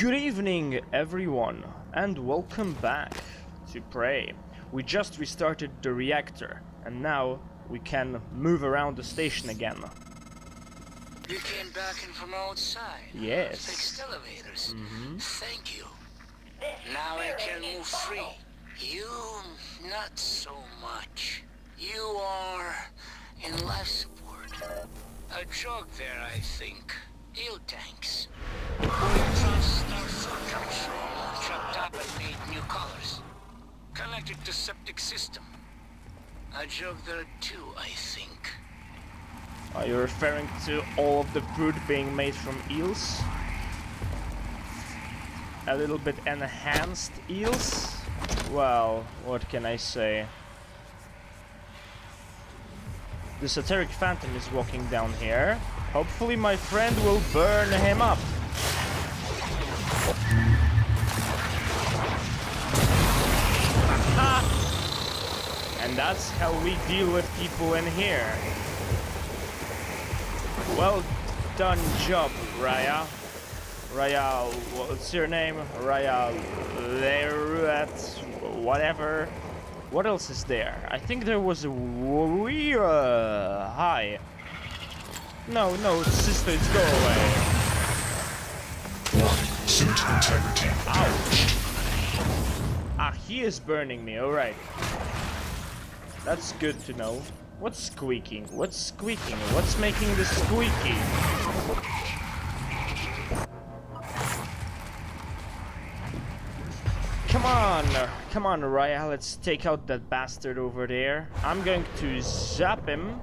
Good evening, everyone, and welcome back to Prey. We just restarted the reactor, and now we can move around the station again. You came back in from outside? Yes. Fixed elevators? Thank you. Now I can move free. You, not so much. You are in life support. A joke there, I think. Eel tanks. Trust our food control, chopped up and made new colors. Connected to septic system. A joke there too, I think. Are you referring to all of the food being made from eels? A little bit enhanced eels? Well, what can I say? The Satiric Phantom is walking down here. Hopefully my friend will burn him up. Aha! And that's how we deal with people in here. Well done job, Raya. Raya, what's your name? Raya Leruet, whatever. What else is there? I think there was a hi. No, sisters, go away. Suit integrity. Ouch. Ah, he is burning me, alright. That's good to know. What's squeaking? What's squeaking? What's making the squeaky? Come on, Raya, let's take out that bastard over there. I'm going to zap him,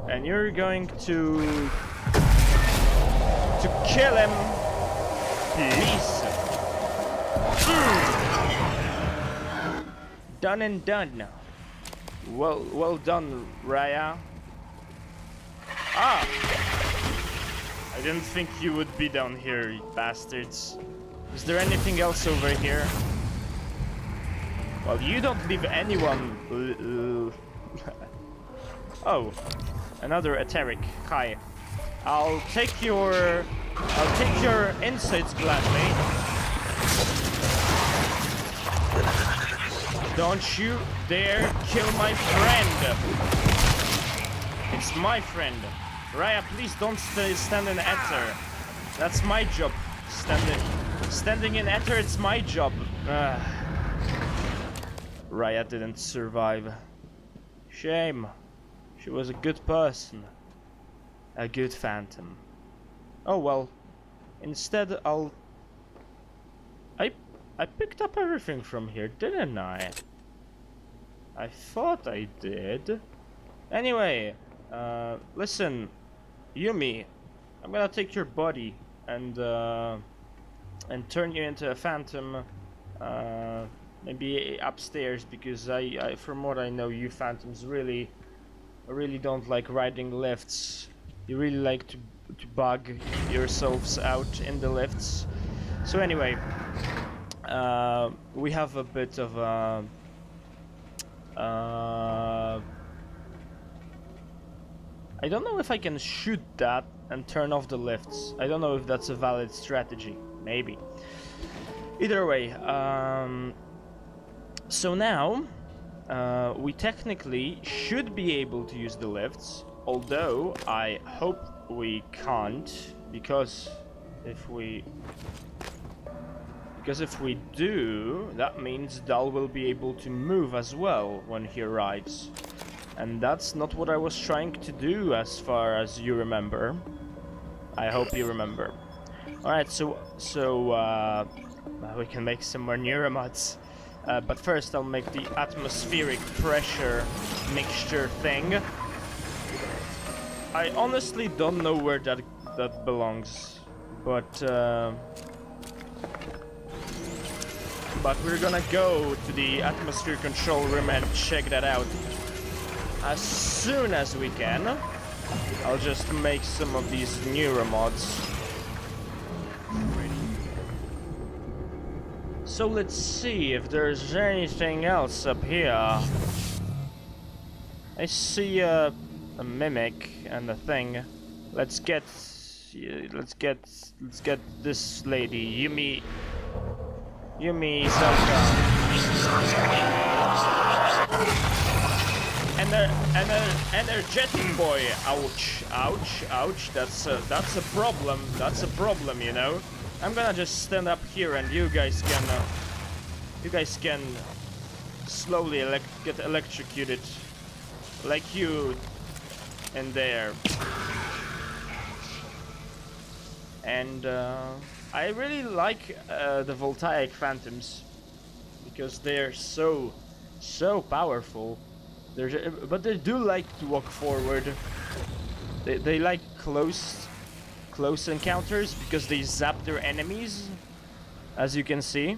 and you're going to kill him, please. Done and done. Well done, Raya. Ah! I didn't think you would be down here, you bastards. Is there anything else over here? Well, you don't leave anyone. Oh, another Etheric. Hi. I'll take your insights gladly. Don't you dare kill my friend. It's my friend. Raya, please don't stand in Ether. That's my job. Standing in Ether, it's my job. Raya didn't survive. Shame. She was a good person. A good phantom. Oh well. Instead, I picked up everything from here, didn't I? I thought I did. Anyway, listen, Yumi, I'm gonna take your body and turn you into a phantom. Maybe upstairs, because I from what I know, you phantoms really don't like riding lifts. You really like to bug yourselves out in the lifts. So anyway, we have a bit of I don't know if I can shoot that and turn off the lifts. I don't know if that's a valid strategy. Maybe. Either way, so now, we technically should be able to use the lifts, although I hope we can't, because if we do, that means Dahl will be able to move as well when he arrives. And that's not what I was trying to do, as far as you remember. I hope you remember. Alright, so we can make some more neuromods. But first I'll make the atmospheric pressure mixture thing. I honestly don't know where that belongs, but we're gonna go to the atmosphere control room and check that out as soon as we can. I'll just make some of these neuromods. So let's see if there's anything else up here. I see a mimic and a thing. Let's get let's get this lady, Yumi Zelka. Energetic boy. Ouch, ouch, ouch. That's a problem. That's a problem, you know. I'm gonna just stand up here, and you guys can slowly get electrocuted, like you in there. And I really like the voltaic phantoms because they're so powerful. But they do like to walk forward. They like close encounters because they zap their enemies, as you can see.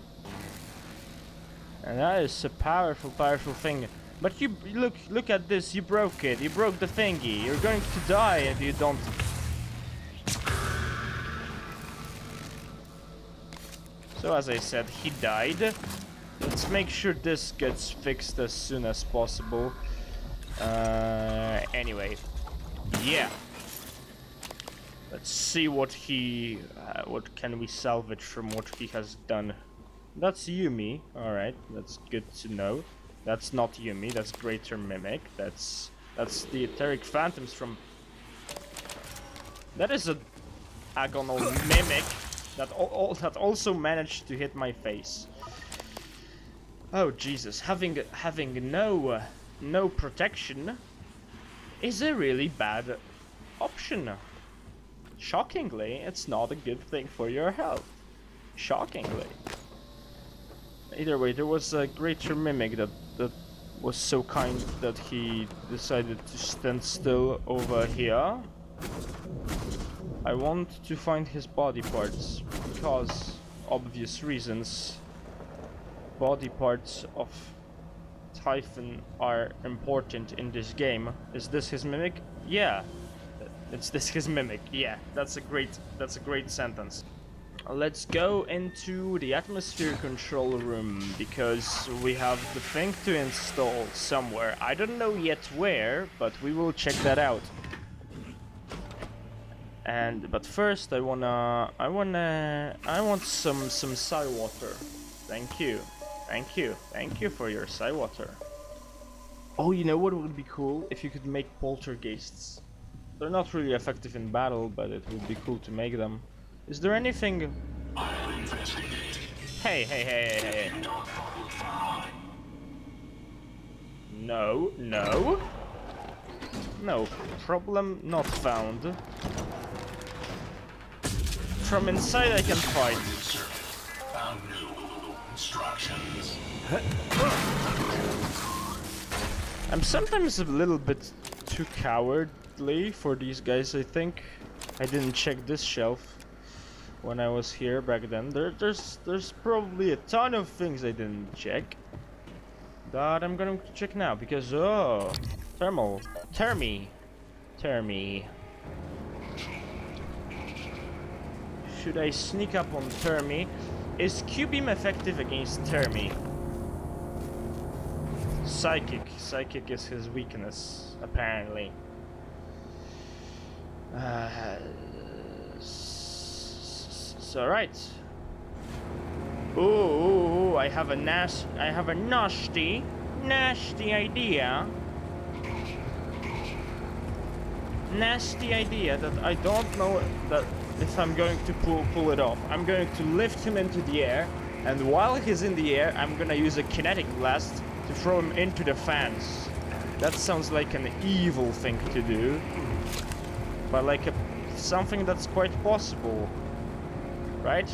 And that is a powerful thing. But you look at this. You broke it. You broke the thingy. You're going to die if you don't. So as I said, he died. Let's make sure this gets fixed as soon as possible. Anyway, yeah. Let's see what can we salvage from what he has done. That's Yumi. All right, that's good to know. That's not Yumi. That's Greater Mimic. That's the Etheric Phantoms from. That is a Agonal Mimic that also managed to hit my face. Oh Jesus! Having no protection is a really bad option. Shockingly, it's not a good thing for your health. Shockingly. Either way, there was a Greater Mimic that was so kind that he decided to stand still over here. I want to find his body parts because obvious reasons. Body parts of Typhon are important in this game. Is this his mimic? Yeah. It's this his mimic. Yeah, that's a great sentence. Let's go into the atmosphere control room because we have the thing to install somewhere. I don't know yet where, but we will check that out. But first I want some Psy water. Thank you for your Psy water. Oh, you know what would be cool? If you could make poltergeists. They're not really effective in battle, but it would be cool to make them. Is there anything? Hey. No. No, problem not found. From inside I can fight. Found new instructions. I'm sometimes a little bit too cowardly for these guys, I think. I didn't check this shelf when I was here back then. There's probably a ton of things I didn't check that I'm gonna check now because Thermi. Should I sneak up on Thermi? Is Q-beam effective against Thermi? Psychic is his weakness, apparently. So right. Ooh, I have a nasty idea. Nasty idea that I don't know that if I'm going to pull it off. I'm going to lift him into the air, and while he's in the air, I'm gonna use a kinetic blast to throw him into the fans. That sounds like an evil thing to do, but like something that's quite possible, right?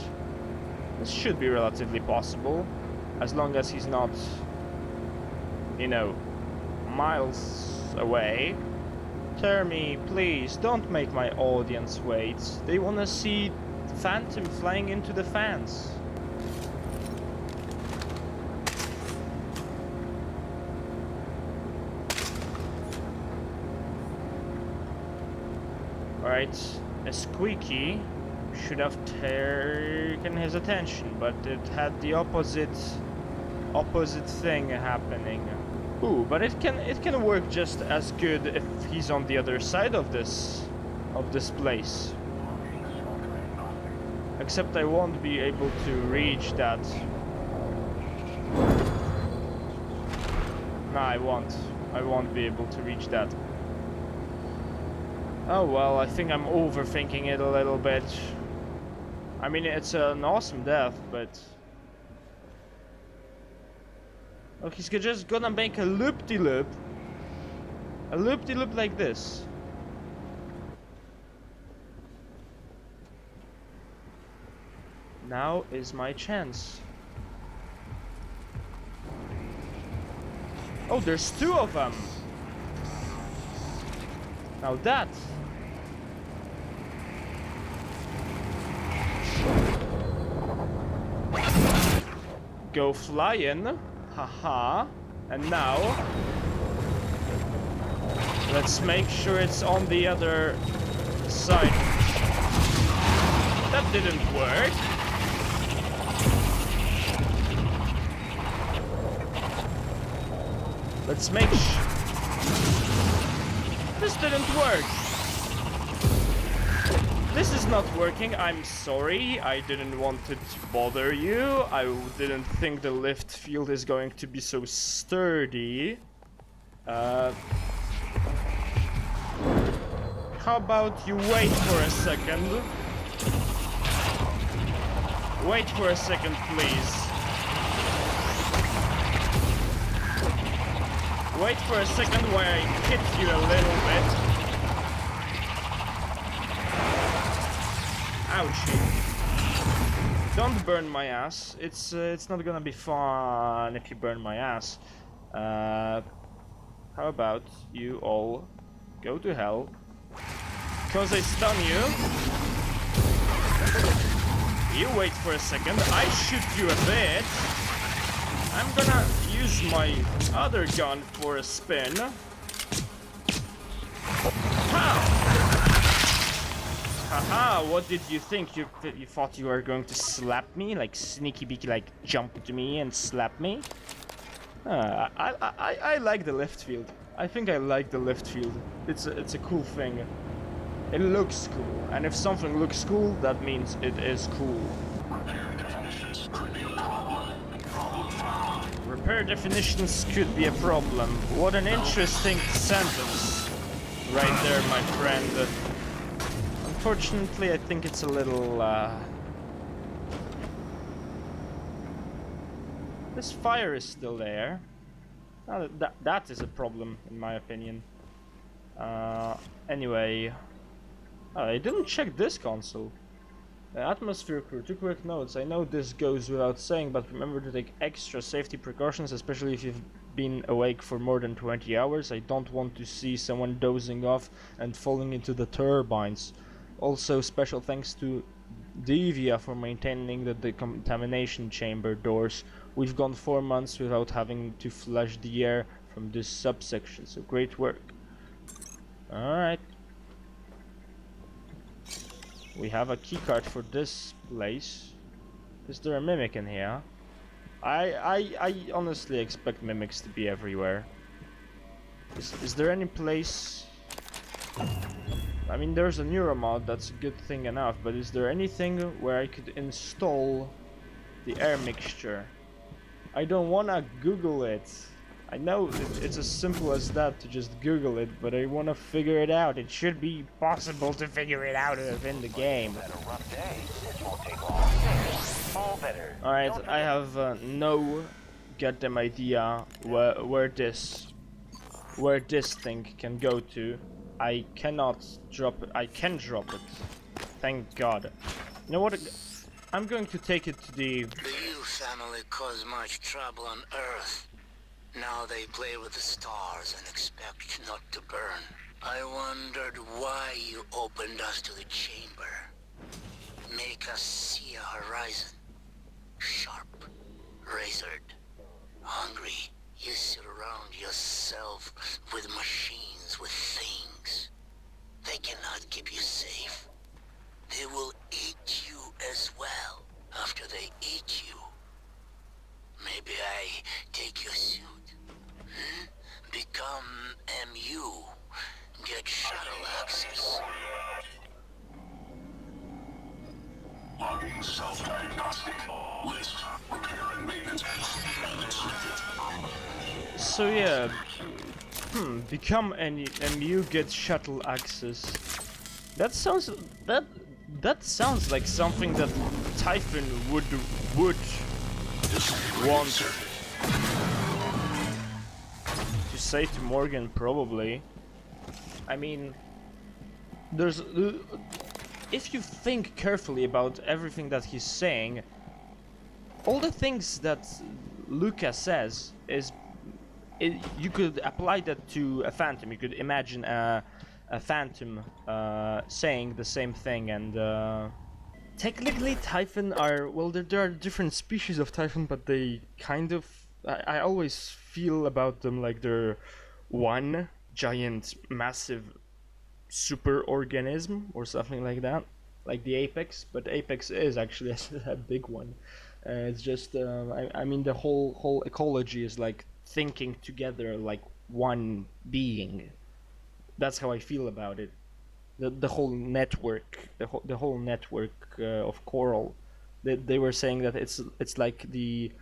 This should be relatively possible, as long as he's not, you know, miles away. Thermi, please, don't make my audience wait. They want to see Phantom flying into the fans. Alright, a squeaky should have taken his attention, but it had the opposite thing happening. Ooh, but it can work just as good if he's on the other side of this place. Except I won't be able to reach that. No, I won't. I won't be able to reach that. Oh well, I think I'm overthinking it a little bit. I mean, it's an awesome death, but... Oh, he's just gonna make a loop-de-loop. A loop-de-loop like this. Now is my chance. Oh, there's two of them. Now that. Go flying. Haha. And now. Let's make sure it's on the other side. That didn't work. Let's make this didn't work. This is not working. I'm sorry. I didn't want it to bother you. I didn't think the lift field is going to be so sturdy. How about you wait for a second? Wait for a second, please. Wait for a second while I hit you a little bit. Ouchie. Don't burn my ass. It's not gonna be fun if you burn my ass. How about you all go to hell? Because I stun you. You wait for a second. I shoot you a bit. I'm gonna use my other gun for a spin. Haha, what did you think? You thought you were going to slap me? Like sneaky beaky, like jump to me and slap me? I like the left field. I think I like the left field. It's a cool thing. It looks cool. And if something looks cool, that means it is cool. Repair definitions could be a problem. What an interesting sentence. Right there, my friend. Unfortunately, I think it's a little, This fire is still there. That is a problem, in my opinion. Anyway... I didn't check this console. Atmosphere crew, 2 quick notes. I know this goes without saying, but remember to take extra safety precautions, especially if you've been awake for more than 20 hours. I don't want to see someone dozing off and falling into the turbines. Also, special thanks to Devia for maintaining the decontamination chamber doors. We've gone 4 months without having to flush the air from this subsection, so great work. Alright. We have a keycard for this place. Is there a mimic in here? I honestly expect mimics to be everywhere. Is there any place... I mean, there's a neuromod, that's a good thing enough, but is there anything where I could install the air mixture? I don't wanna Google it. I know it's as simple as that to just Google it, but I want to figure it out. It should be possible to figure it out within the game. Alright, I have no goddamn idea where this thing can go to. I cannot drop it. I can drop it. Thank God. You know what? I'm going to take it to the... The Yu family caused much trouble on Earth. Now they play with the stars and expect not to burn. I wondered why you opened us to the chamber. Make us see a horizon. Sharp, razored, hungry. You surround yourself with machines, with things. They cannot keep you safe. They will eat you as well after they eat you. Maybe I take your suit. Become MU. Get shuttle access. Logging self-diagnostic. List. Repair and maintenance. So yeah, become an MU, get shuttle access. That sounds that sounds like something that Typhon would want to say to Morgan, probably. I mean, there's if you think carefully about everything that he's saying, all the things that Luca says is you could apply that to a phantom. You could imagine a phantom saying the same thing, and technically Typhon are, well, there are different species of Typhon, but they kind of, I always feel about them like they're one giant massive super organism or something like that, like the apex, but apex is actually a big one. It's just I mean the whole ecology is like thinking together like one being. That's how I feel about it. The whole network, the whole network of coral. They were saying that it's like the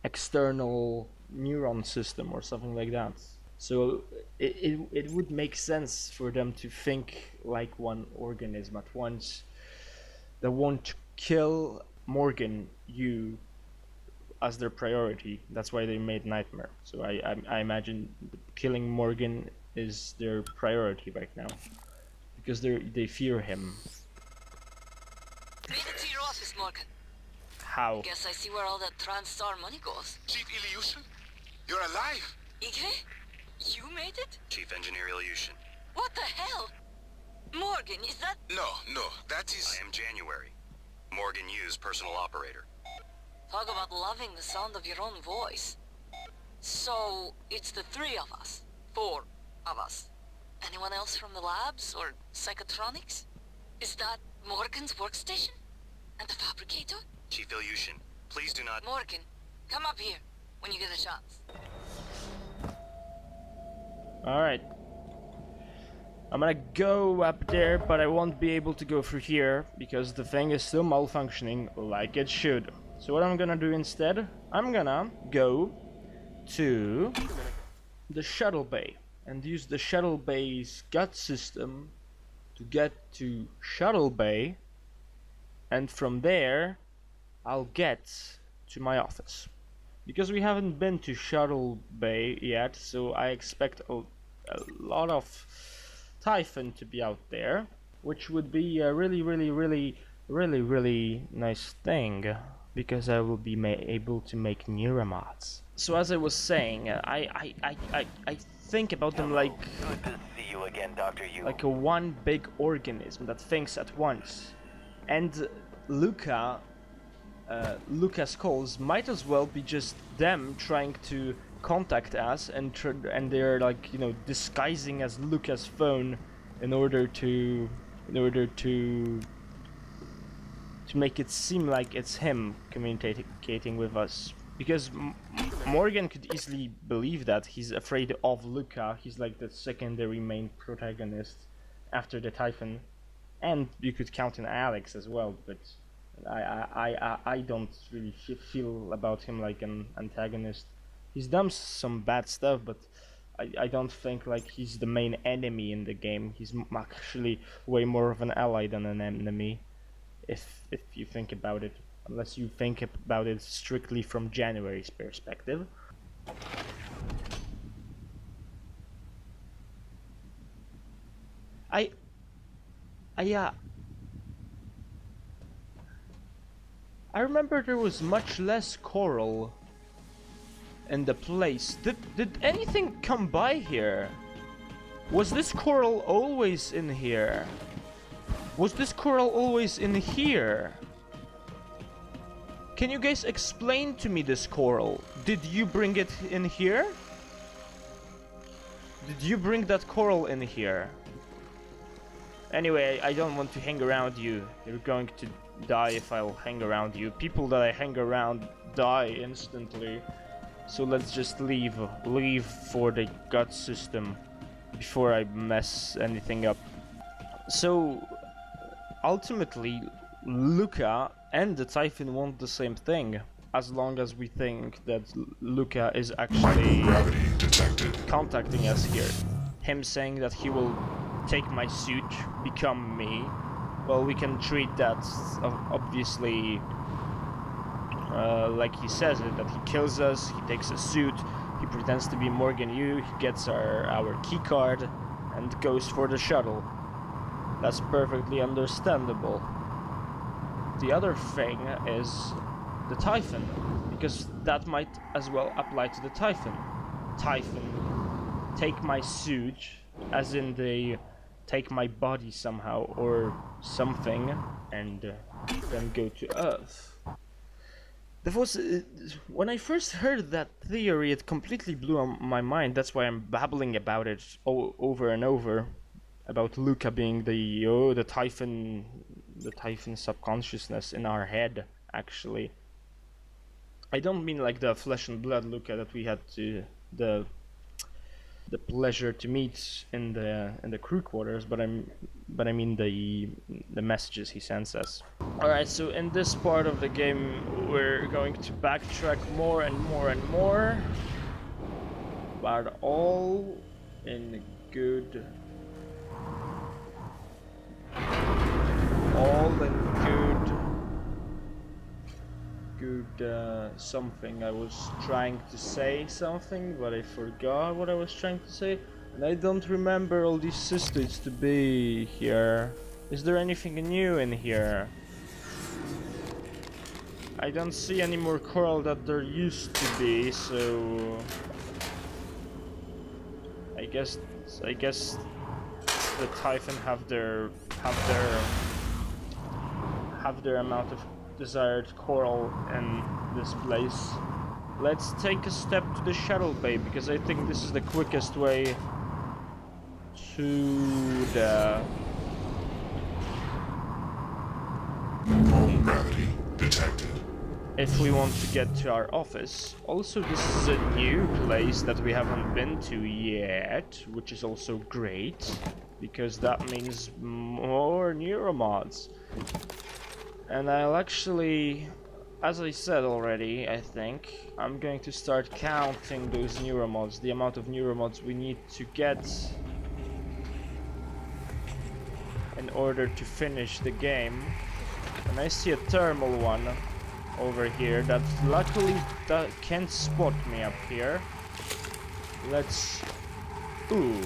external neuron system or something like that. So it would make sense for them to think like one organism at once. They want to kill Morgan, you, as their priority. That's why they made Nightmare. So I imagine killing Morgan is their priority right now, because they fear him. Made it to your office, Morgan. How? Guess I see where all that TranStar money goes. Chief Ilyushin? You're alive! Igwe? You made it? Chief Engineer Ilyushin. What the hell? Morgan, is that... No, that is... I am January. Morgan Yu's personal operator. Talk about loving the sound of your own voice. So, it's the three of us. 4 of us. Anyone else from the labs or psychotronics? Is that Morgan's workstation? And the fabricator? Chief Ilyushin, please do not... Morgan, come up here when you get a chance. Alright. I'm gonna go up there, but I won't be able to go through here because the thing is still malfunctioning like it should. So what I'm gonna do instead, I'm gonna go to the shuttle bay and use the shuttle bay's gut system to get to shuttle bay, and from there I'll get to my office. Because we haven't been to shuttle bay yet, so I expect a lot of Typhon to be out there, which would be a really nice thing, because I will be able to make neuromods. So as I was saying, I think about them like Good to see you again, Dr. Yu. like a one big organism that thinks at once, and Luca's calls might as well be just them trying to contact us, and they're like, you know, disguising as Luca's phone in order to make it seem like it's him communicating with us. Because Morgan could easily believe that he's afraid of Luca. He's like the secondary main protagonist after the Typhon, and you could count in Alex as well. But I don't really feel about him like an antagonist. He's done some bad stuff, but I don't think like he's the main enemy in the game. He's actually way more of an ally than an enemy, if you think about it. Unless you think about it strictly from January's perspective. I remember there was much less coral in the place. Did anything come by here? Was this coral always in here? Was this coral always in here? Can you guys explain to me this coral? Did you bring it in here? Did you bring that coral in here? Anyway, I don't want to hang around you. You're going to die if I'll hang around you. People that I hang around die instantly. So let's just leave for the gut system before I mess anything up. So ultimately, Luca and the Typhon want the same thing, as long as we think that Luca is actually Microgravity detected. contacting us here. Him saying that he will take my suit, become me, well, we can treat that obviously like he says it, that he kills us, he takes a suit, he pretends to be Morgan Yu, he gets our key card and goes for the shuttle. That's perfectly understandable. The other thing is the Typhon, because that might as well apply to the Typhon. Typhon, take my suit, as in they take my body somehow or something, and then go to Earth. That was when I first heard that theory, it completely blew my mind. That's why I'm babbling about it over and over, about Luca being the Typhon subconsciousness in our head. Actually, I don't mean like the flesh and blood Luca that we had to the pleasure to meet in the crew quarters, but I mean the messages he sends us. All right, so in this part of the game, we're going to backtrack more and more and more, but all in good. Something. I was trying to say something, but I forgot what I was trying to say, and I don't remember all these cystids to be here. Is there anything new in here? I don't see any more coral that there used to be, so I guess the Typhon have their amount of desired coral in this place. Let's take a step to the shuttle bay, because I think this is the quickest way to the... Home gravity detected. if we want to get to our office. Also, this is a new place that we haven't been to yet, which is also great, because that means more neuromods. And I'll actually, as I said already, I think, I'm going to start counting those neuromods, the amount of neuromods we need to get in order to finish the game. And I see a thermal one over here that luckily can't spot me up here. Let's... ooh.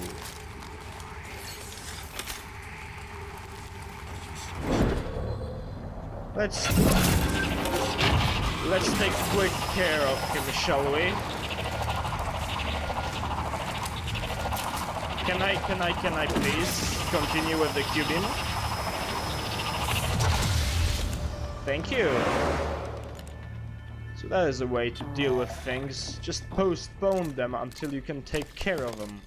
Let's take quick care of him, shall we? Can I please continue with the cubing? Thank you. So that is a way to deal with things. Just postpone them until you can take care of them.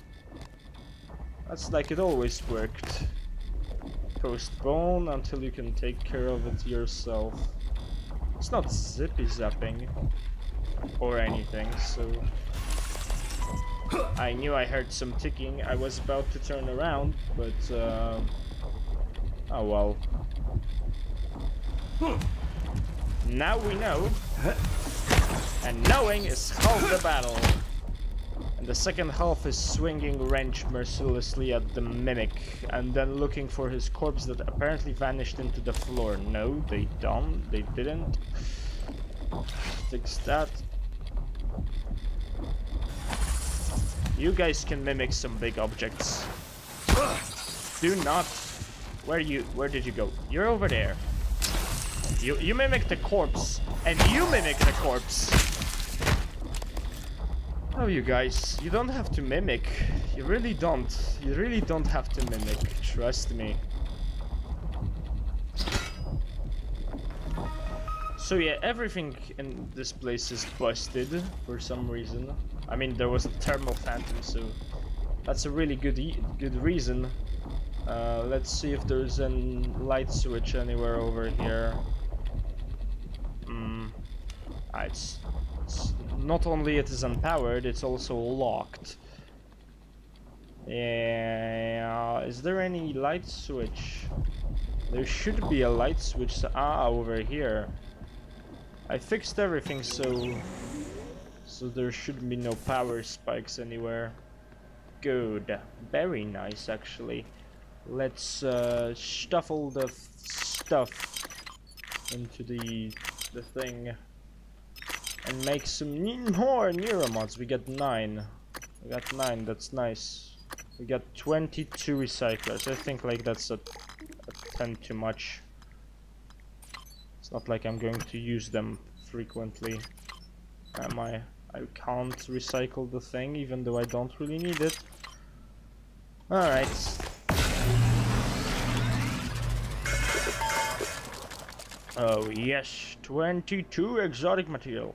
That's like it always worked. Postpone until you can take care of it yourself. It's not zippy zapping or anything, so I knew I heard some ticking. I was about to turn around, but oh well. Now we know, and knowing is half the battle. And the second half is swinging wrench mercilessly at the mimic, and then looking for his corpse that apparently vanished into the floor. No, they didn't. Fix that. You guys can mimic some big objects. Do not. Where did you go? You're over there. You mimic the corpse, and you mimic the corpse. Oh, you guys, you don't have to mimic. You really don't. You really don't have to mimic. Trust me. So yeah, everything in this place is busted for some reason. I mean, there was a thermal phantom, so that's a really good reason. Let's see if there's a light switch anywhere over here. It's not only it is unpowered, it's also locked. Yeah, is there any light switch? There should be a light switch over here. I fixed everything so there should be no power spikes anywhere. Good. Very nice, actually. Let's shuffle the stuff into the thing and make some more neuromods. We got 9. We got 9. That's nice. We got 22 recyclers. I think like that's a 10 too much. It's not like I'm going to use them frequently. Am I? I can't recycle the thing even though I don't really need it. Alright. Oh yes, 22 exotic material.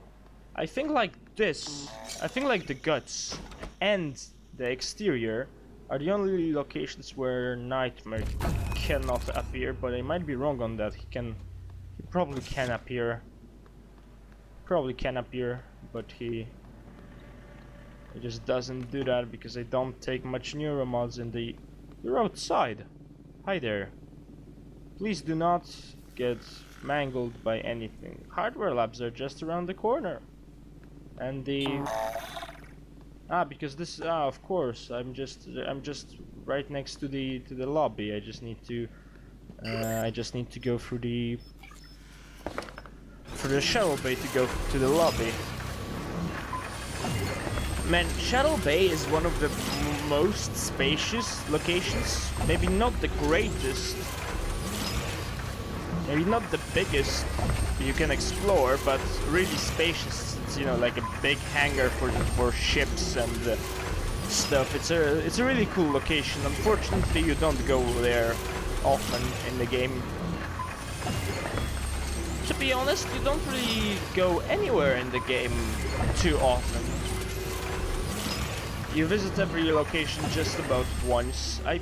I think like this, I think like the guts and the exterior are the only locations where Nightmare cannot appear, but I might be wrong on that. He probably can appear. Probably can appear, but he just doesn't do that because I don't take much neuromods in the... You're outside. Hi there. Please do not get mangled by anything. Hardware labs are just around the corner. And the... because this... of course. I'm just right next to the lobby. I just need to go through the... For the shuttle bay to go to the lobby. Man, Shuttle Bay is one of the most spacious locations. Maybe not the greatest. Maybe not the biggest you can explore, but really spacious. It's, you know, like a big hangar for ships and stuff. It's a really cool location. Unfortunately, you don't go there often in the game. To be honest, you don't really go anywhere in the game too often. You visit every location just about once. I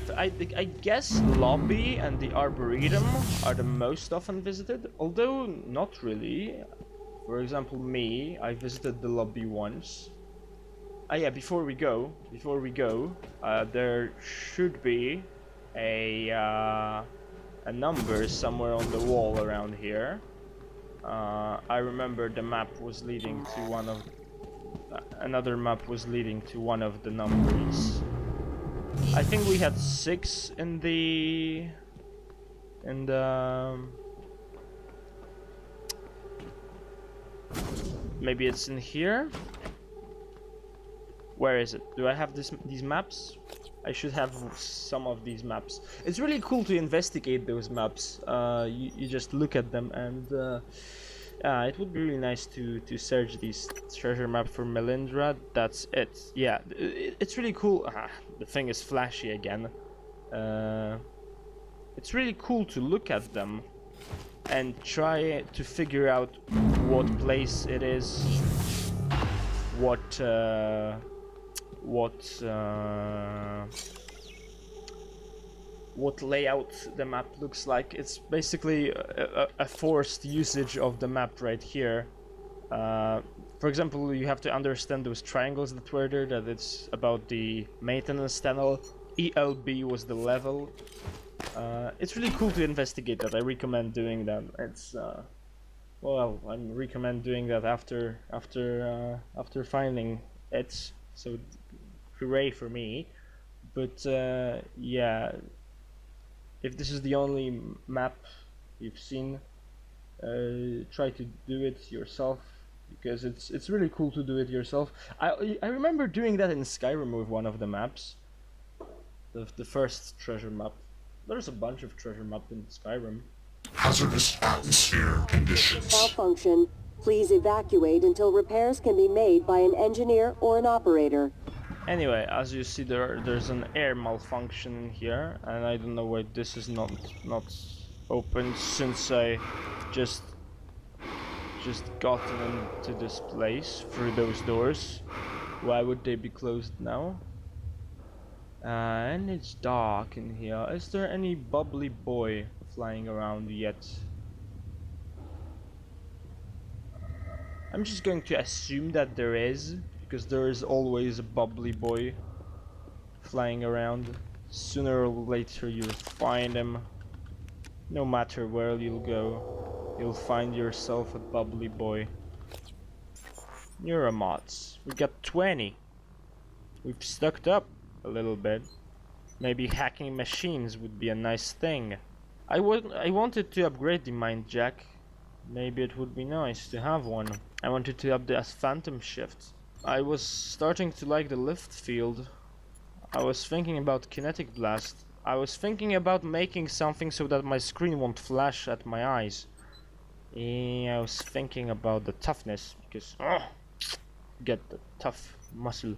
guess Lobby and the Arboretum are the most often visited, although not really. For example, me, I visited the Lobby once. Yeah, before we go, there should be a number somewhere on the wall around here. I remember the map was leading to one of... another map was leading to one of the numbers. I think we had 6 in the... Maybe it's in here? Where is it? Do I have these maps? I should have some of these maps. It's really cool to investigate those maps. You just look at them and it would be really nice to search these treasure map for Melindra. That's it. Yeah, it's really cool. The thing is flashy again. It's really cool to look at them and try to figure out what place it is, what layout the map looks like. It's basically a forced usage of the map right here. For example, you have to understand those triangles that were there, that it's about the maintenance tunnel. ELB was the level. It's really cool to investigate that. I recommend doing that. It's well, I recommend doing that after finding it. So hooray for me. But yeah, if this is the only map you've seen, try to do it yourself, because it's really cool to do it yourself. I remember doing that in Skyrim with one of the maps, the first treasure map. There's a bunch of treasure maps in Skyrim. Hazardous atmosphere conditions. Malfunction. Please evacuate until repairs can be made by an engineer or an operator. Anyway, as you see, there's an air malfunction in here, and I don't know why this is not open, since I just gotten into this place through those doors. Why would they be closed now? And it's dark in here. Is there any bubbly boy flying around yet? I'm just going to assume that there is, because there is always a bubbly boy flying around. Sooner or later you'll find him. No matter where you'll go, you'll find yourself a bubbly boy. Neuromods. We got 20. We've stocked up a little bit. Maybe hacking machines would be a nice thing. I wanted to upgrade the mind jack. Maybe it would be nice to have one. I wanted to up the phantom shift. I was starting to like the lift field. I was thinking about kinetic blast. I was thinking about making something so that my screen won't flash at my eyes. Yeah, I was thinking about the toughness because get the tough muscle.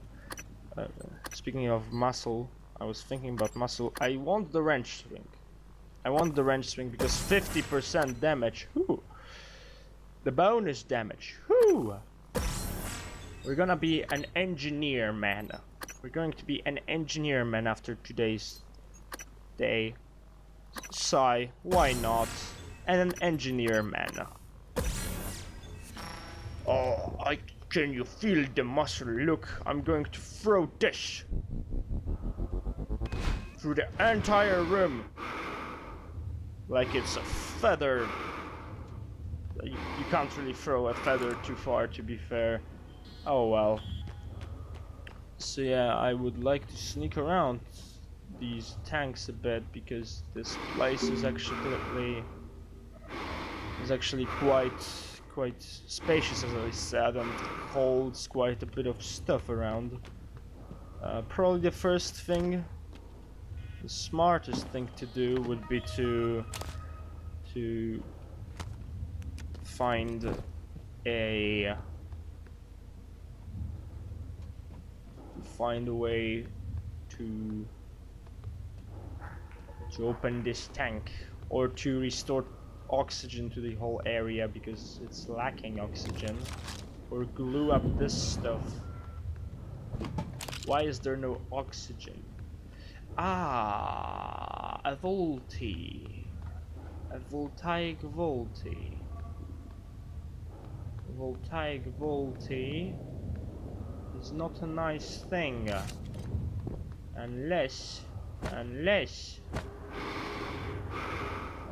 Speaking of muscle, I was thinking about muscle. I want the wrench swing. I want the wrench swing because 50% damage. Whew. The bonus damage. Whew. We're gonna be an engineer, man. We're going to be an engineer, man, after today's day. Sigh, why not? And an engineer, man. Oh, can you feel the muscle? Look, I'm going to throw this through the entire room like it's a feather. You can't really throw a feather too far, to be fair. Oh well. So yeah, I would like to sneak around these tanks a bit because this place is actually quite spacious, as I said, and holds quite a bit of stuff around. Probably the first thing, the smartest thing to do would be to find a way to open this tank, or to restore oxygen to the whole area because it's lacking oxygen, or glue up this stuff. Why is there no oxygen? Ah, a voltaic voltaic. Voltaic voltaic is not a nice thing unless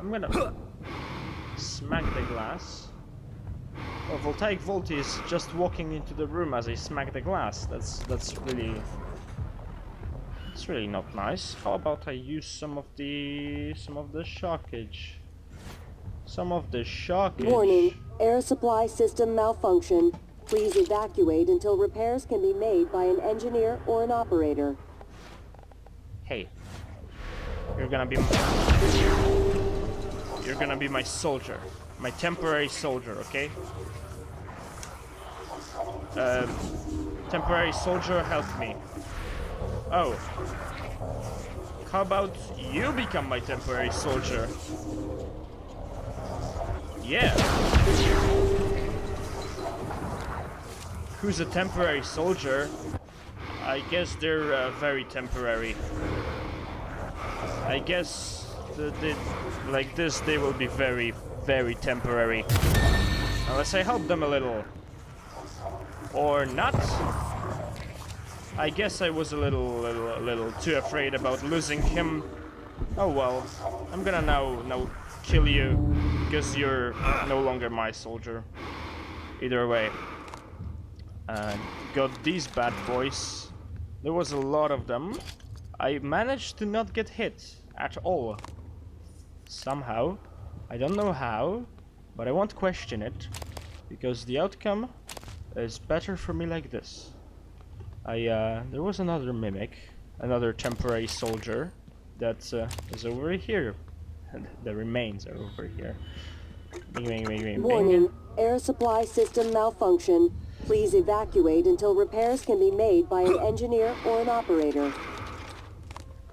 I'm gonna smack the glass. Oh, voltaic voltaic is just walking into the room as I smack the glass. That's really not nice. How about I use some of the shockage? Warning, air supply system malfunction. Please evacuate until repairs can be made by an engineer or an operator. Hey, you're gonna be my soldier, my temporary soldier, okay? Temporary soldier, help me. Oh, how about you become my temporary soldier? Yeah. Who's a temporary soldier? I guess they're very temporary. I guess like this they will be very, very temporary. Unless I help them a little. Or not. I guess I was a little too afraid about losing him. Oh well. I'm gonna now kill you because you're no longer my soldier. Either way. Got these bad boys. There was a lot of them. I managed to not get hit at all. Somehow. I don't know how, but I won't question it, because the outcome is better for me like this. There was another mimic, another temporary soldier that is over here. And the remains are over here. Warning, air supply system malfunction. Please evacuate until repairs can be made by an engineer or an operator.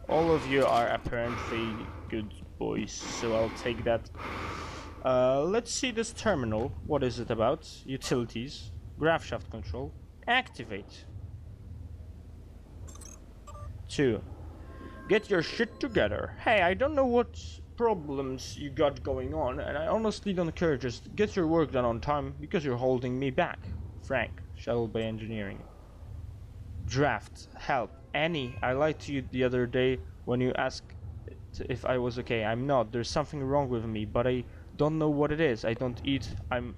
All of you are apparently good boys, so I'll take that. Let's see this terminal. What is it about? Utilities. Graph shaft control. Activate. 2. Get your shit together. Hey, I don't know what problems you got going on, and I honestly don't care. Just get your work done on time, because you're holding me back. Frank, Shuttle Bay Engineering. Draft, help, Annie, I lied to you the other day when you asked if I was okay. I'm not. There's something wrong with me, but I don't know what it is. I don't eat. I'm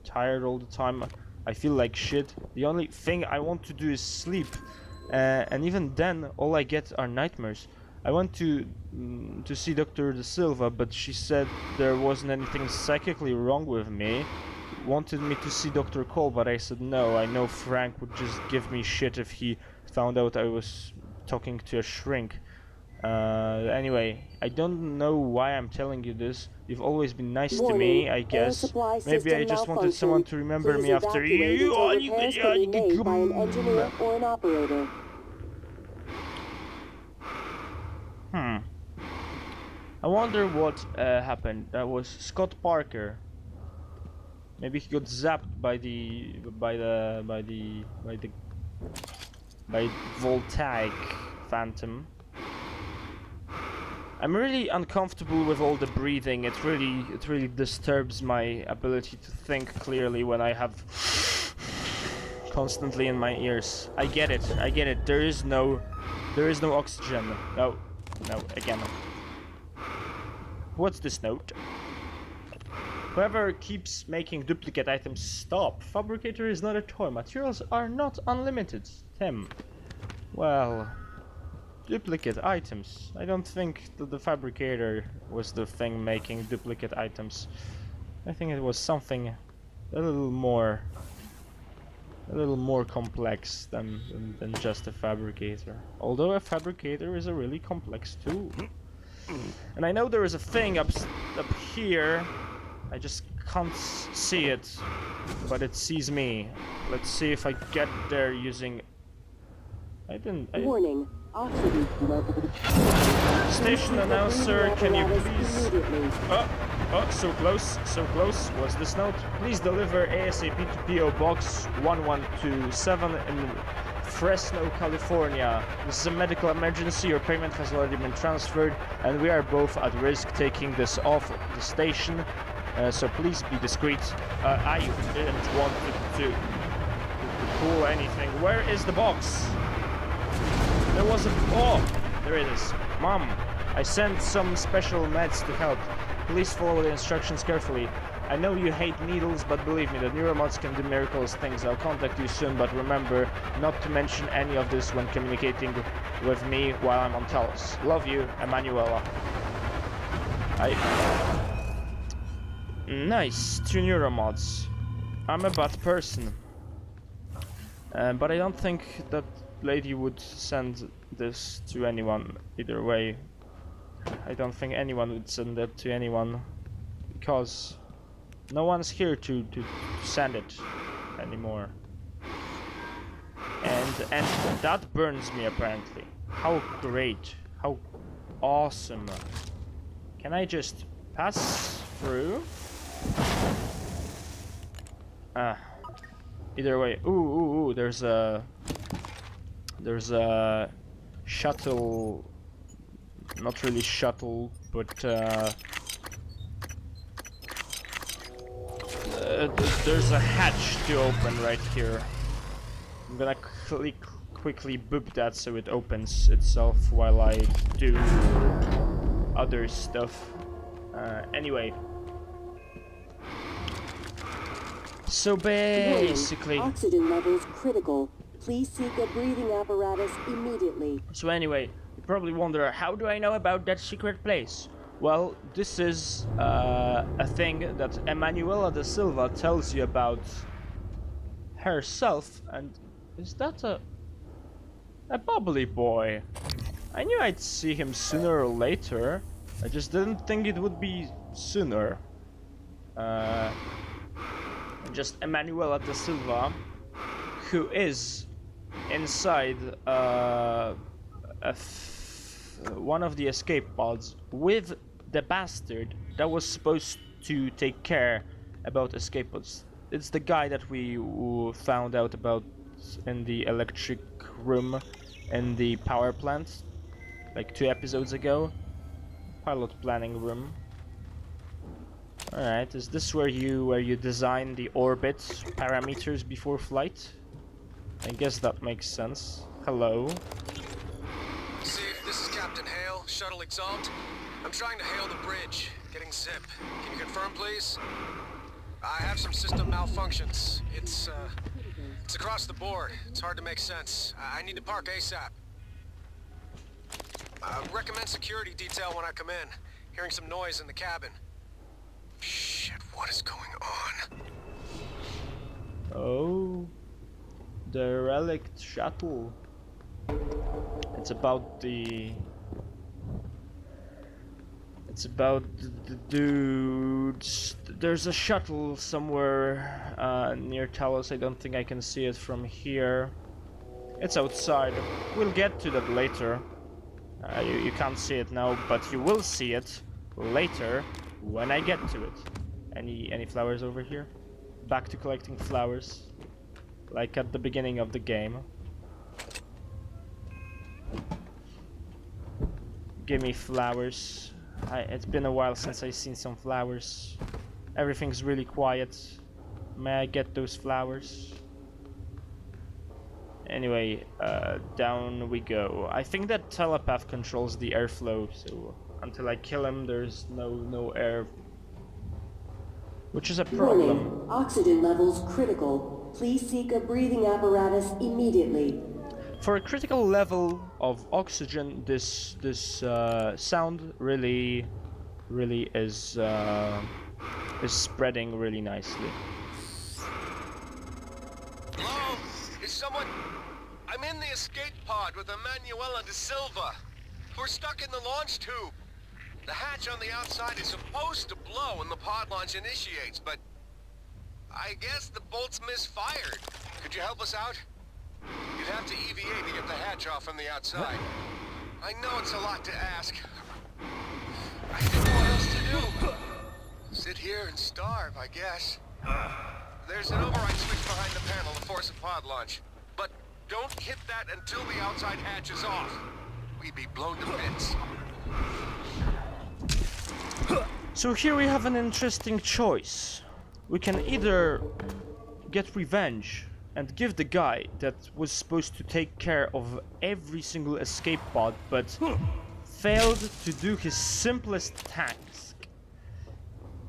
tired all the time. I feel like shit. The only thing I want to do is sleep, and even then, all I get are nightmares. I went to see Dr. De Silva, but she said there wasn't anything psychically wrong with me. Wanted me to see Dr. Cole, but I said no. I know Frank would just give me shit if he found out I was talking to a shrink. Anyway, I don't know why I'm telling you this. You've always been nice to me, I guess. Maybe I just wanted someone to remember me after you. By an engineer or an operator. I wonder what happened. That was Scott Parker. Maybe he got zapped by voltaic phantom. I'm really uncomfortable with all the breathing. It really disturbs my ability to think clearly when I have constantly in my ears. I get it. There is no oxygen. No, again. What's this note? Whoever keeps making duplicate items, stop. Fabricator is not a toy. Materials are not unlimited. Tim. Well, duplicate items. I don't think that the fabricator was the thing making duplicate items. I think it was something a little more complex than just a fabricator. Although a fabricator is a really complex tool. And I know there is a thing up here. I just can't see it, but it sees me. Let's see if I get there using... Warning. Oxygen level. Station announcer, can you please... Oh, so close. What's this note? Please deliver ASAP to PO Box 1127 in Fresno, California. This is a medical emergency. Your payment has already been transferred, and we are both at risk taking this off the station. So please be discreet. I didn't want to pull anything. Where is the box? There was a... Oh! There it is. Mom, I sent some special meds to help. Please follow the instructions carefully. I know you hate needles, but believe me, the neuromods can do miracles things. I'll contact you soon, but remember not to mention any of this when communicating with me while I'm on Talos. Love you, Emanuela. Nice, 2 neuromods. I'm a bad person. But I don't think that lady would send this to anyone either way. I don't think anyone would send that to anyone, because no one's here to send it anymore. And that burns me apparently. How great, how awesome. Can I just pass through? Either way. Ooh, there's a shuttle, not really shuttle, but there's a hatch to open right here. I'm gonna quickly boop that so it opens itself while I do other stuff. Anyway. So basically... Oxygen levels critical. Please seek a breathing apparatus immediately. So anyway, you probably wonder, how do I know about that secret place? Well, this is a thing that Emanuela de Silva tells you about herself, and is that a bubbly boy? I knew I'd see him sooner or later. I just didn't think it would be sooner. Just Emanuela de Silva, who is inside one of the escape pods with the bastard that was supposed to take care about escape pods. It's the guy that we found out about in the electric room in the power plant like 2 episodes ago. Pilot planning room. Alright, is this where you design the orbit parameters before flight? I guess that makes sense. Hello. Steve, this is Captain Captain Hale, Shuttle Exalt. I'm trying to hail the bridge. Getting zip. Can you confirm, please? I have some system malfunctions. It's across the board. It's hard to make sense. I need to park ASAP. Recommend security detail when I come in. Hearing some noise in the cabin. Shit, what is going on? Oh, the relict shuttle. It's about the dudes. There's a shuttle somewhere near Talos. I don't think I can see it from here. It's outside. We'll get to that later. You can't see it now, but you will see it later when I get to it. Any flowers over here? Back to collecting flowers, like at the beginning of the game. Give me flowers. It's been a while since I've seen some flowers. Everything's really quiet. May I get those flowers? Anyway, down we go. I think that telepath controls the airflow, so until I kill him, there's no air. Which is a problem. Warning. Oxygen levels critical. Please seek a breathing apparatus immediately. For a critical level of oxygen, this sound really is spreading really nicely. Hello? Is someone... I'm in the escape pod with Emanuela de Silva. We're stuck in the launch tube. The hatch on the outside is supposed to blow when the pod launch initiates, but... I guess the bolt's misfired. Could you help us out? You'd have to EVA to get the hatch off from the outside. I know it's a lot to ask. I didn't know what else to do. Sit here and starve, I guess. There's an override switch behind the panel to force a pod launch. But don't hit that until the outside hatch is off. We'd be blown to bits. So here we have an interesting choice. We can either get revenge and give the guy that was supposed to take care of every single escape pod but failed to do his simplest task,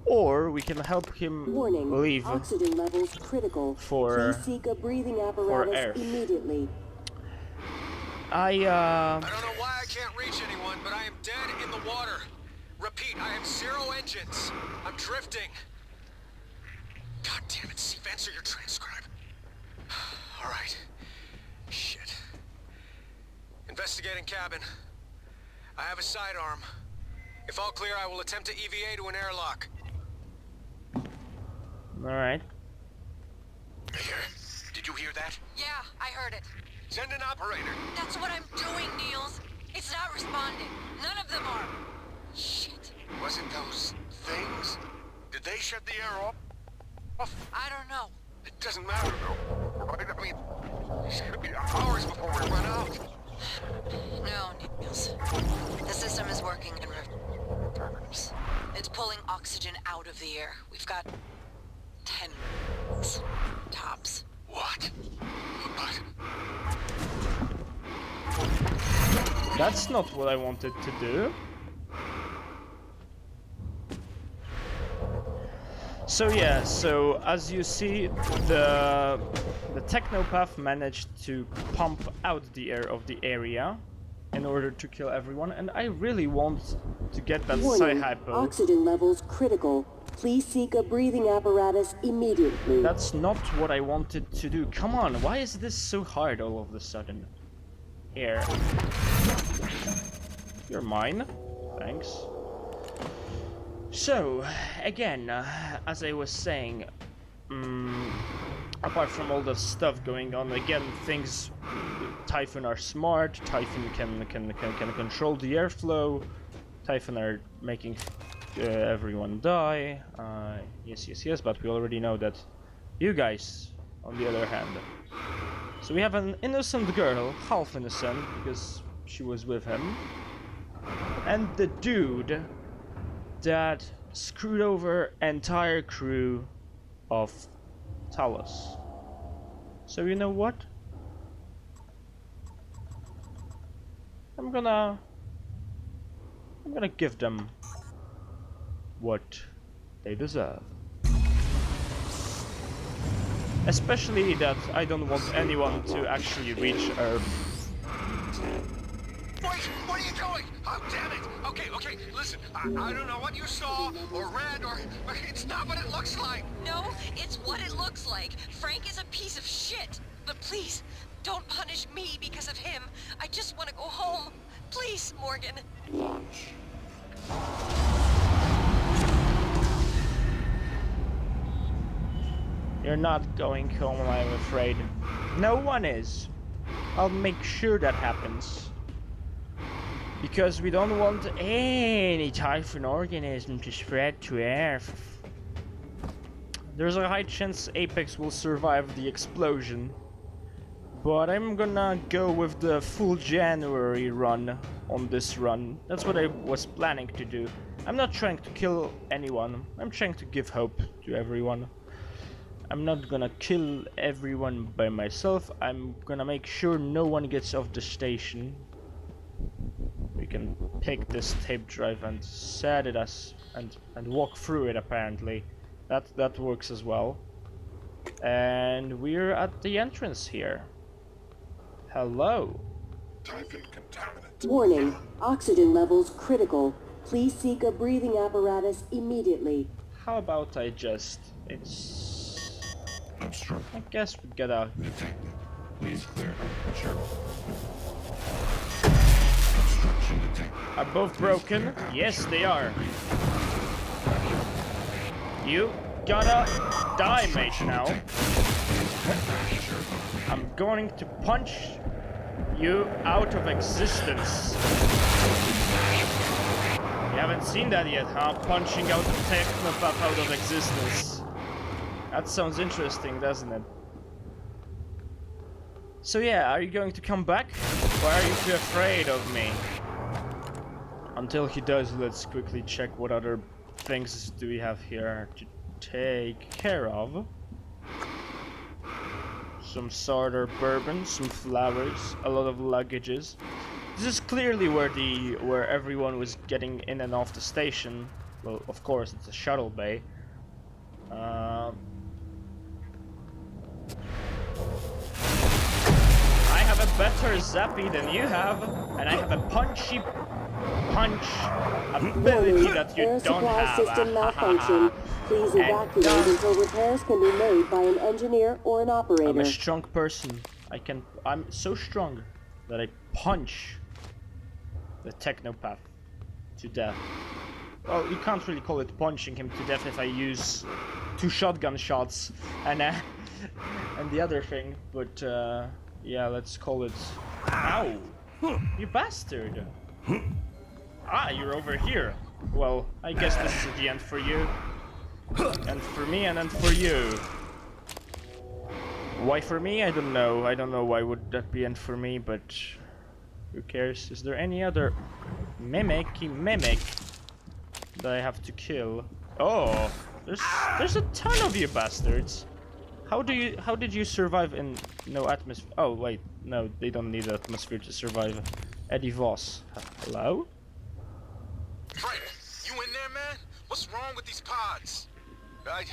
or we can help him Warning. leave Oxygen levels critical. for Please seek a breathing apparatus air. immediately. I don't know why I can't reach anyone, but I am dead in the water. Repeat, I have 0 engines. I'm drifting. God damn it, Steve, answer your transcribe. Alright. Shit. Investigating cabin. I have a sidearm. If all clear, I will attempt to EVA to an airlock. Alright. Here. Did you hear that? Yeah, I heard it. Send an operator. That's what I'm doing, Niels. It's not responding. None of them are. Shit. Was it those things? Did they shut the air off? I don't know. It doesn't matter, though. Right? I mean, it's gonna be hours before we run out. No, Niels. The system is working in reverse. It's pulling oxygen out of the air. We've got 10 minutes, tops. What? But... That's not what I wanted to do. So yeah, so as you see, the technopath managed to pump out the air of the area in order to kill everyone, and I really want to get that Warning. Sci-Hypo. Oxygen levels critical. Please seek a breathing apparatus immediately. That's not what I wanted to do. Come on, why is this so hard all of a sudden? Here. You're mine. Thanks. So, again, as I was saying, apart from all the stuff going on, again, things... Typhon are smart, Typhon can control the airflow, Typhon are making everyone die, yes, but we already know that you guys, on the other hand. So we have an innocent girl, half innocent, because she was with him, and the dude that screwed over entire crew of Talos. So you know what? I'm gonna I'm gonna give them what they deserve. Especially that I don't want anyone to actually reach Earth. Wait, what are you doing? Oh, damn it. Okay, listen, I don't know what you saw, or read, or it's not what it looks like. No, it's what it looks like. Frank is a piece of shit. But please, don't punish me because of him. I just want to go home. Please, Morgan. You're not going home, I'm afraid. No one is. I'll make sure that happens. Because we don't want any typhon organism to spread to Earth. There's a high chance Apex will survive the explosion. But I'm gonna go with the full January run on this run. That's what I was planning to do. I'm not trying to kill anyone. I'm trying to give hope to everyone. I'm not gonna kill everyone by myself. I'm gonna make sure no one gets off the station. We can pick this tape drive and set it as and walk through it apparently. That works as well. And we're at the entrance here. Hello. Typhon contaminant. Warning, oxygen levels critical. Please seek a breathing apparatus immediately. How about I just... Obstruct. I guess we gotta... Detected. Please clear. Sure. Obstruction detected. Are both broken? Yes, they are. You gotta die, mate, now. I'm going to punch you out of existence. You haven't seen that yet, huh? Punching out a technopath out of existence. That sounds interesting, doesn't it? So yeah, are you going to come back? Or are you too afraid of me? Until he does, let's quickly check what other things do we have here to take care of. Some cider bourbon, some flowers, a lot of luggages. This is clearly where everyone was getting in and off the station. Well, of course, it's a shuttle bay. I have a better zappy than you have, and I have a punch ability that you Air don't supply have. system malfunction. Please evacuate until repairs can be made by an engineer or an operator. I'm a strong person. I'm so strong that I punch the technopath to death. Well, you can't really call it punching him to death if I use 2 shotgun shots and the other thing, but yeah, let's call it... Ow! You bastard! Ah, you're over here. Well, I guess this is the end for you. And for me, and then for you. Why for me? I don't know. I don't know why would that be end for me, but... Who cares? Is there any other mimic that I have to kill? Oh! There's a ton of you bastards! How did you survive in no atmosphere? Oh wait, no, they don't need atmosphere to survive. Eddie Voss. Hello? Frank, you in there, man? What's wrong with these pods? I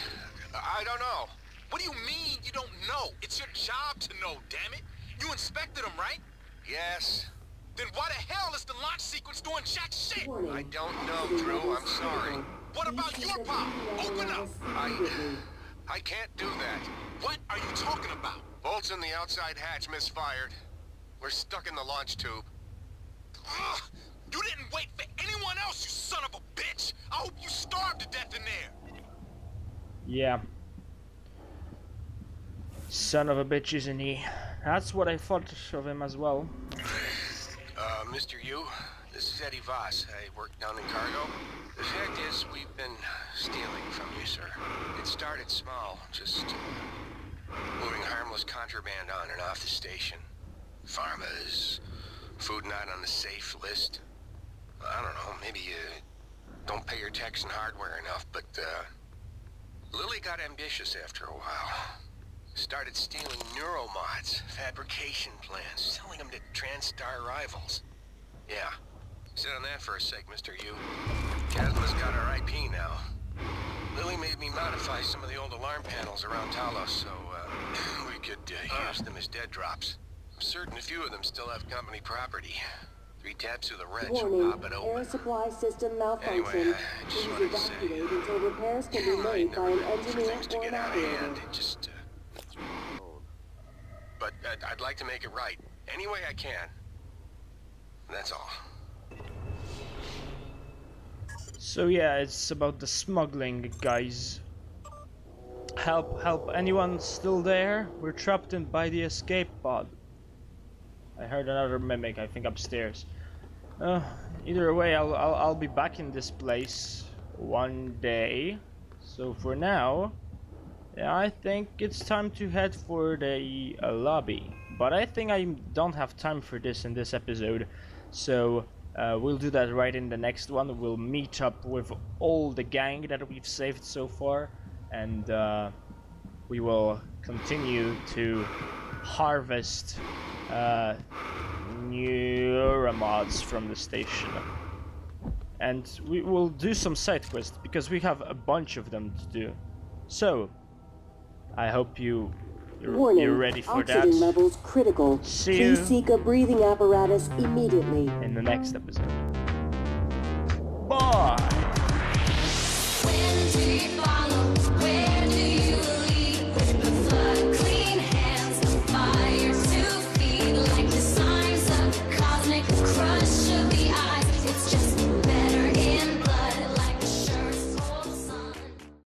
don't know. What do you mean you don't know? It's your job to know, damn it. You inspected them, right? Yes. Then why the hell is the launch sequence doing jack shit? I don't know, Drew. I'm sorry. What about your pod? Open up! I can't do that. What are you talking about? Bolts in the outside hatch misfired. We're stuck in the launch tube. Ugh! You didn't wait for anyone else, you son of a bitch! I hope you starve to death in there! Yeah. Son of a bitch, isn't he? That's what I thought of him as well. Mr. Yu, this is Eddie Voss. I work down in cargo. The fact is, we've been stealing from you, sir. It started small, just moving harmless contraband on and off the station. Pharma is food not on the safe list. I don't know, maybe you don't pay your tax and hardware enough, but Lily got ambitious after a while. Started stealing neuromods, fabrication plans, selling them to TranStar rivals. Yeah, Sit on that for a sec, Mr. Yu. Kazma's got our IP now. Lily made me modify some of the old alarm panels around Talos, so we could use them as dead drops. I'm certain a few of them still have company property. 3 taps with a wrench will Warning, pop it air open. supply system malfunction. Anyway, I just Please wanted to say, evacuate until repairs can be I made by never an meant for engineer things to or an get out of operator. hand. It just, But I'd like to make it right. Any way I can. That's all. So yeah, it's about the smuggling, guys. Help, anyone still there? We're trapped in by the escape pod. I heard another mimic, I think upstairs. Either way, I'll be back in this place one day. So for now, yeah, I think it's time to head for the lobby. But I think I don't have time for this in this episode. So we'll do that right in the next one. We'll meet up with all the gang that we've saved so far. And we will continue to harvest neuromods from the station. And we will do some side quests because we have a bunch of them to do. So I hope you're ready for that. Oxygen levels critical. See you Please seek a breathing apparatus immediately. in the next episode. Bye!